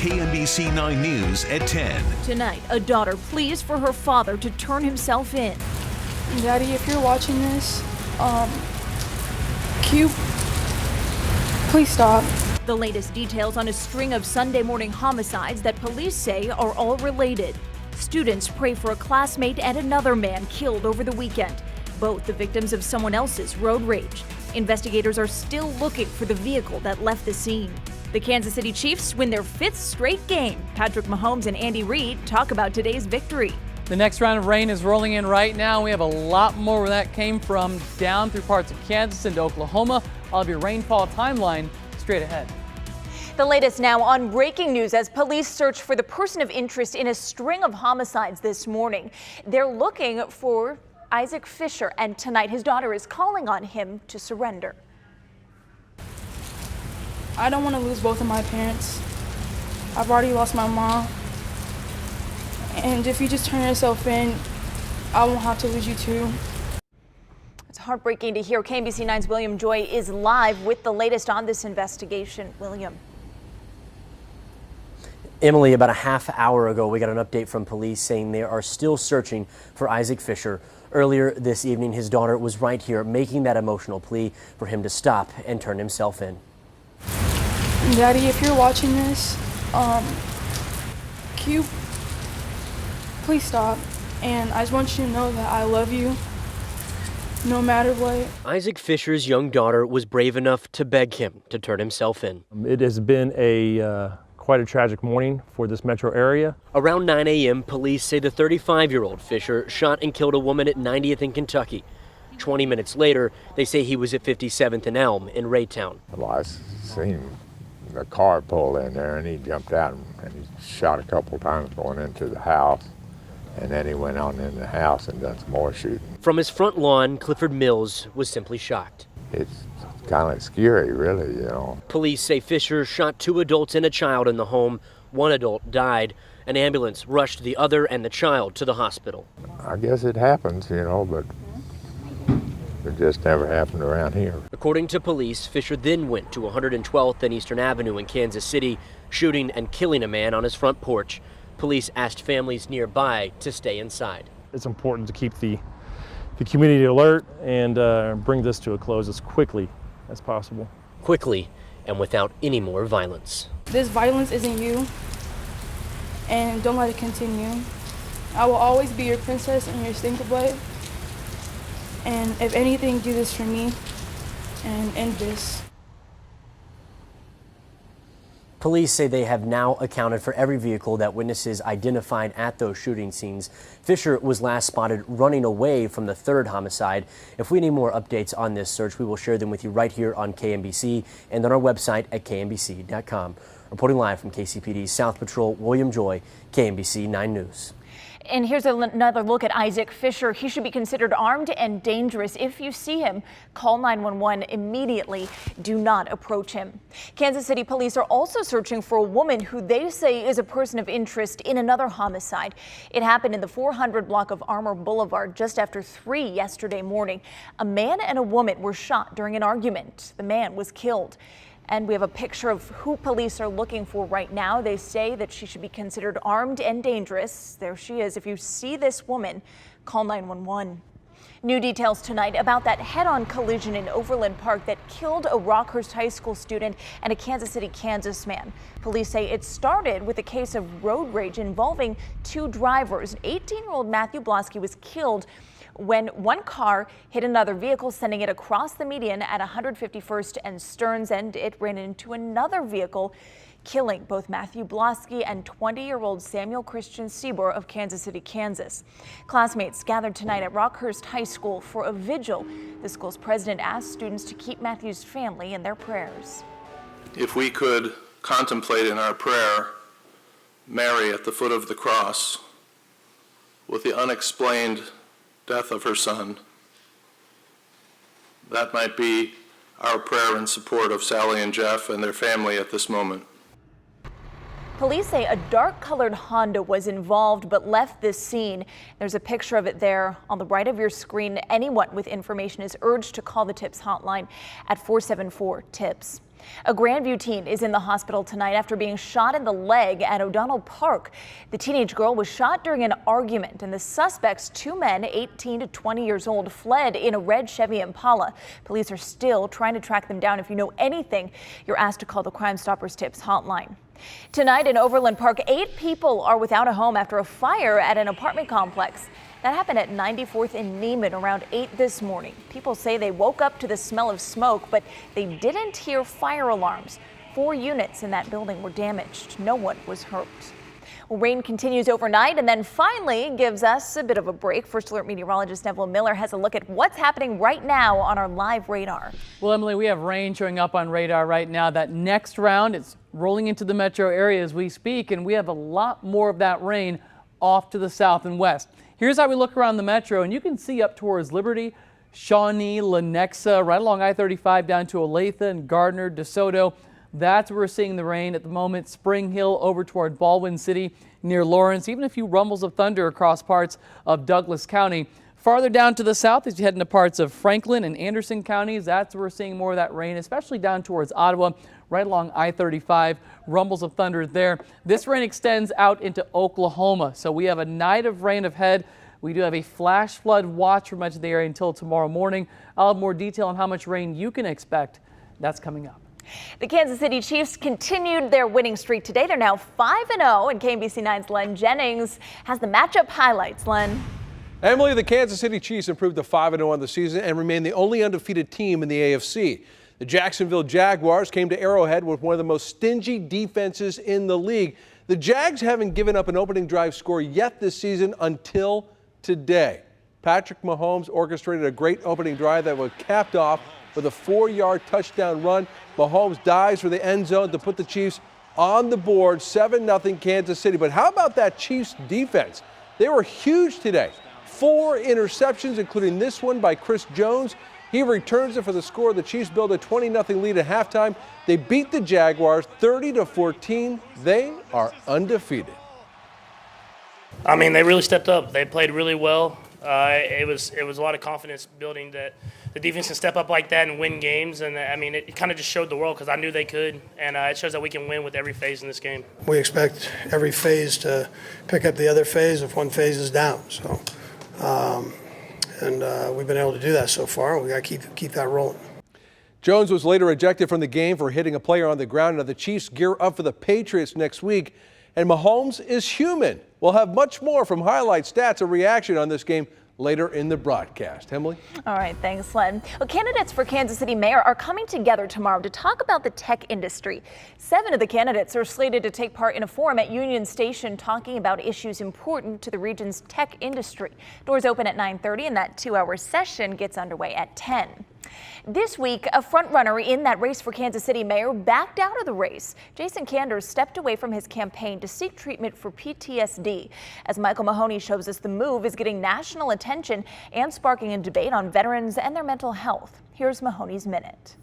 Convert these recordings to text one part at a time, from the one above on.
KMBC 9 News at 10. Tonight, a daughter pleads for her father to turn himself in. Daddy, if you're watching this, please stop. The latest details on a string of Sunday morning homicides that police say are all related. Students pray for a classmate and another man killed over the weekend, both the victims of someone else's road rage. Investigators are still looking for the vehicle that left the scene. The Kansas City Chiefs win their 5th straight game. Patrick Mahomes and Andy Reid talk about today's victory. The next round of rain is rolling in right now. We have a lot more where that came from, down through parts of Kansas into Oklahoma. I'll have your rainfall timeline straight ahead. The latest now on breaking news as police search for the person of interest in a string of homicides this morning. They're looking for Isaac Fisher, and tonight his daughter is calling on him to surrender. I don't want to lose both of my parents. I've already lost my mom. And if you just turn yourself in, I won't have to lose you too. It's heartbreaking to hear. KMBC 9's William Joy is live with the latest on this investigation. William. Emily, about a half hour ago, we got an update from police saying they are still searching for Isaac Fisher. Earlier this evening, his daughter was right here making that emotional plea for him to stop and turn himself in. Daddy, if you're watching this, please stop. And I just want you to know that I love you, no matter what. Isaac Fisher's young daughter was brave enough to beg him to turn himself in. It has been quite a tragic morning for this metro area. Around 9 a.m., police say the 35-year-old Fisher shot and killed a woman at 90th in Kentucky. 20 minutes later, they say he was at 57th and Elm in Raytown. Well, I seen the car pull in there, and he jumped out and he shot a couple times going into the house, and then he went on in the house and done some more shooting. From his front lawn, Clifford Mills was simply shocked. It's kind of scary, really, you know. Police say Fisher shot 2 adults and a child in the home. 1 adult died. An ambulance rushed the other and the child to the hospital. I guess it happens, you know, but it just never happened around here. According to police, Fisher then went to 112th and Eastern Avenue in Kansas City, shooting and killing a man on his front porch. Police asked families nearby to stay inside. It's important to keep the community alert and bring this to a close as quickly as possible. Quickly and without any more violence. This violence isn't you, and don't let it continue. I will always be your princess and your stinker butt. And if anything, do this for me and end this. Police say they have now accounted for every vehicle that witnesses identified at those shooting scenes. Fisher was last spotted running away from the 3rd homicide. If we need more updates on this search, we will share them with you right here on KMBC and on our website at kmbc.com. Reporting live from KCPD's South Patrol, William Joy, KMBC 9 News. And here's another look at Isaac Fisher. He should be considered armed and dangerous. If you see him, call 911 immediately. Do not approach him. Kansas City police are also searching for a woman who they say is a person of interest in another homicide. It happened in the 400 block of Armour Boulevard just after 3 yesterday morning. A man and a woman were shot during an argument. The man was killed. And we have a picture of who police are looking for right now. They say that she should be considered armed and dangerous. There she is. If you see this woman, call 911. New details tonight about that head-on collision in Overland Park that killed a Rockhurst High School student and a Kansas City, Kansas man. Police say it started with a case of road rage involving 2 drivers. 18-year-old Matthew Blosky was killed when one car hit another vehicle, sending it across the median at 151st and Stearns, and it ran into another vehicle, killing both Matthew Blosky and 20-year-old Samuel Christian Seabor of Kansas City, Kansas. Classmates gathered tonight at Rockhurst High School for a vigil. The school's president asked students to keep Matthew's family in their prayers. If we could contemplate in our prayer Mary at the foot of the cross with the unexplained death of her son, that might be our prayer in support of Sally and Jeff and their family at this moment. Police say a dark-colored Honda was involved but left this scene. There's a picture of it there on the right of your screen. Anyone with information is urged to call the TIPS hotline at 474-TIPS. A Grandview teen is in the hospital tonight after being shot in the leg at O'Donnell Park. The teenage girl was shot during an argument, and the suspects, two men 18 to 20 years old, fled in a red Chevy Impala. Police are still trying to track them down. If you know anything, you're asked to call the Crime Stoppers Tips hotline. Tonight in Overland Park, 8 people are without a home after a fire at an apartment complex. That happened at 94th and Neiman around 8 this morning. People say they woke up to the smell of smoke, but they didn't hear fire alarms. 4 units in that building were damaged. No one was hurt. Well, rain continues overnight and then finally gives us a bit of a break. First Alert meteorologist Neville Miller has a look at what's happening right now on our live radar. Well, Emily, we have rain showing up on radar right now. That next round, it's rolling into the metro area as we speak, and we have a lot more of that rain off to the south and west. Here's how we look around the metro, and you can see up towards Liberty, Shawnee, Lenexa, right along I-35 down to Olathe and Gardner, DeSoto. That's where we're seeing the rain at the moment. Spring Hill over toward Baldwin City near Lawrence, even a few rumbles of thunder across parts of Douglas County. Farther down to the south as you head into parts of Franklin and Anderson counties, that's where we're seeing more of that rain, especially down towards Ottawa, right along I-35, rumbles of thunder there. This rain extends out into Oklahoma, so we have a night of rain ahead. We do have a flash flood watch for much of the area until tomorrow morning. I'll have more detail on how much rain you can expect. That's coming up. The Kansas City Chiefs continued their winning streak today. They're now 5-0, and KBC9's Len Jennings has the matchup highlights. Len. Emily, the Kansas City Chiefs improved to 5-0 on the season and remain the only undefeated team in the AFC. The Jacksonville Jaguars came to Arrowhead with one of the most stingy defenses in the league. The Jags haven't given up an opening drive score yet this season until today. Patrick Mahomes orchestrated a great opening drive that was capped off with a 4-yard touchdown run. Mahomes dives for the end zone to put the Chiefs on the board, 7-0 Kansas City. But how about that Chiefs defense? They were huge today. 4 interceptions, including this one by Chris Jones. He returns it for the score. The Chiefs build a 20-0 lead at halftime. They beat the Jaguars 30-14. They are undefeated. I mean, they really stepped up. They played really well. It was a lot of confidence building that the defense can step up like that and win games. And I mean, it kind of just showed the world because I knew they could. And it shows that we can win with every phase in this game. We expect every phase to pick up the other phase if one phase is down. So. We've been able to do that so far. We got to keep that rolling. Jones was later ejected from the game for hitting a player on the ground. Now the Chiefs gear up for the Patriots next week, and Mahomes is human. We'll have much more from highlights, stats, and reaction on this game later in the broadcast. Emily? All right, thanks, Len. Well, candidates for Kansas City mayor are coming together tomorrow to talk about the tech industry. 7 of the candidates are slated to take part in a forum at Union Station talking about issues important to the region's tech industry. Doors open at 9:30 and that 2-hour session gets underway at 10. This week, a frontrunner in that race for Kansas City mayor backed out of the race. Jason Kanders stepped away from his campaign to seek treatment for PTSD. As Michael Mahoney shows us, the move is getting national attention and sparking a debate on veterans and their mental health. Here's Mahoney's Minute.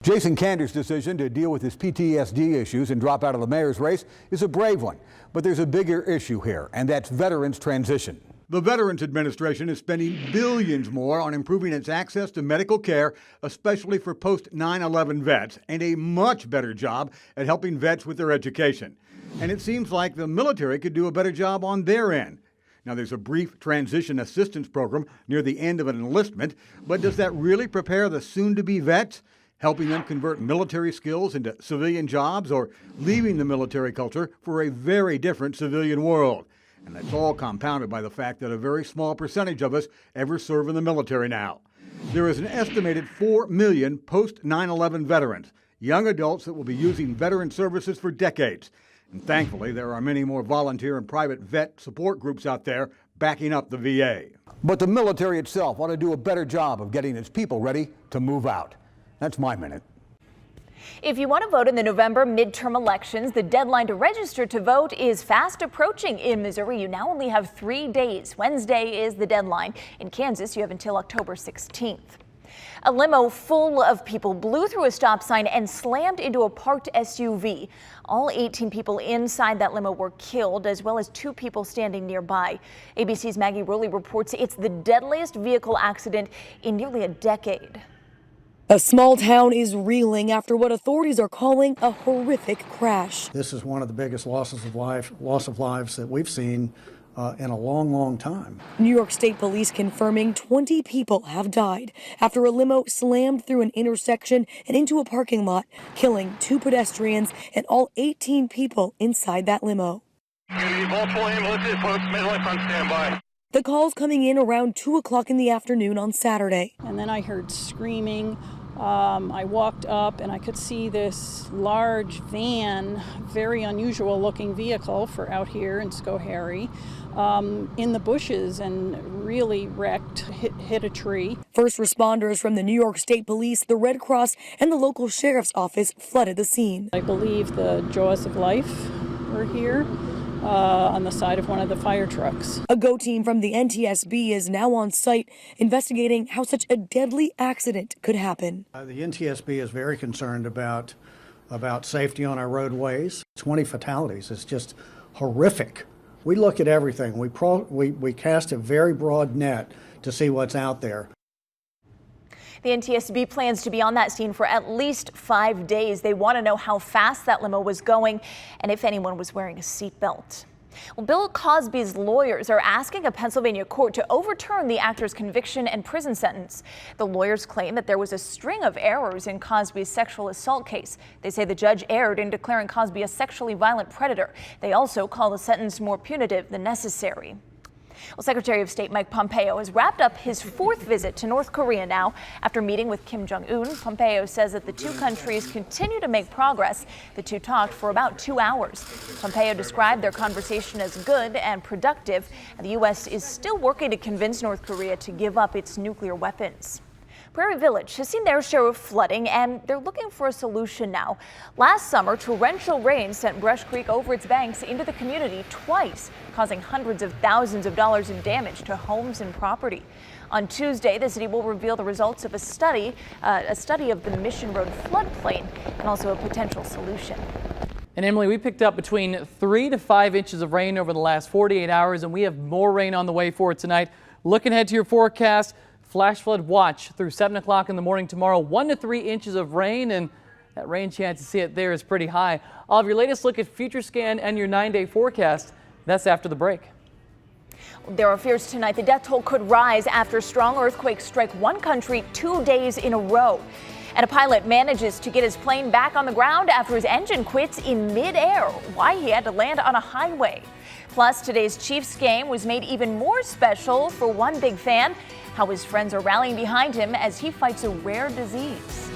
Jason Kanders' decision to deal with his PTSD issues and drop out of the mayor's race is a brave one. But there's a bigger issue here, and that's veterans transition. The Veterans Administration is spending billions more on improving its access to medical care, especially for post-9/11 vets, and a much better job at helping vets with their education. And it seems like the military could do a better job on their end. Now, there's a brief transition assistance program near the end of an enlistment, but does that really prepare the soon-to-be vets, helping them convert military skills into civilian jobs or leaving the military culture for a very different civilian world? And that's all compounded by the fact that a very small percentage of us ever serve in the military now. There is an estimated 4 million post-9/11 veterans, young adults that will be using veteran services for decades. And thankfully, there are many more volunteer and private vet support groups out there backing up the VA. But the military itself ought to do a better job of getting its people ready to move out. That's my minute. If you want to vote in the November midterm elections, the deadline to register to vote is fast approaching. In Missouri, you now only have 3 days. Wednesday is the deadline. In Kansas, you have until October 16th. A limo full of people blew through a stop sign and slammed into a parked SUV. All 18 people inside that limo were killed, as well as 2 people standing nearby. ABC's Maggie Rowley reports it's the deadliest vehicle accident in nearly a decade. A small town is reeling after what authorities are calling a horrific crash. This is one of the biggest loss of lives that we've seen in a long, long time. New York State Police confirming 20 people have died after a limo slammed through an intersection and into a parking lot, killing 2 pedestrians and all 18 people inside that limo. Multiple ambulances, folks, midlife on standby. The calls coming in around 2 o'clock in the afternoon on Saturday. And then I heard screaming. I walked up and I could see this large van, very unusual looking vehicle for out here in Schoharie, in the bushes and really wrecked, hit a tree. First responders from the New York State Police, the Red Cross, and the local sheriff's office flooded the scene. I believe the Jaws of Life were here. On the side of one of the fire trucks. A GO team from the NTSB is now on site investigating how such a deadly accident could happen. The NTSB is very concerned about safety on our roadways. 20 fatalities is just horrific. We look at everything. We cast a very broad net to see what's out there. The NTSB plans to be on that scene for at least 5 days. They want to know how fast that limo was going and if anyone was wearing a seatbelt. Well, Bill Cosby's lawyers are asking a Pennsylvania court to overturn the actor's conviction and prison sentence. The lawyers claim that there was a string of errors in Cosby's sexual assault case. They say the judge erred in declaring Cosby a sexually violent predator. They also call the sentence more punitive than necessary. Well, Secretary of State Mike Pompeo has wrapped up his 4th visit to North Korea now. After meeting with Kim Jong-un, Pompeo says that the two countries continue to make progress. The two talked for about 2 hours. Pompeo described their conversation as good and productive, and the U.S. is still working to convince North Korea to give up its nuclear weapons. Prairie Village has seen their share of flooding, and they're looking for a solution now. Last summer, torrential rain sent Brush Creek over its banks into the community twice, causing hundreds of thousands of dollars in damage to homes and property. On Tuesday, the city will reveal the results of a study of the Mission Road floodplain and also a potential solution. And Emily, we picked up between 3 to 5 inches of rain over the last 48 hours, and we have more rain on the way for it tonight. Looking ahead to your forecast. Flash flood watch through 7 o'clock in the morning tomorrow. 1 to 3 inches of rain, and that rain chance to see it there is pretty high. I'll have your latest look at FutureScan and your 9-day forecast. That's after the break. There are fears tonight the death toll could rise after strong earthquakes strike one country 2 days in a row. And a pilot manages to get his plane back on the ground after his engine quits in midair. Why he had to land on a highway. Plus, today's Chiefs game was made even more special for one big fan. How his friends are rallying behind him as he fights a rare disease.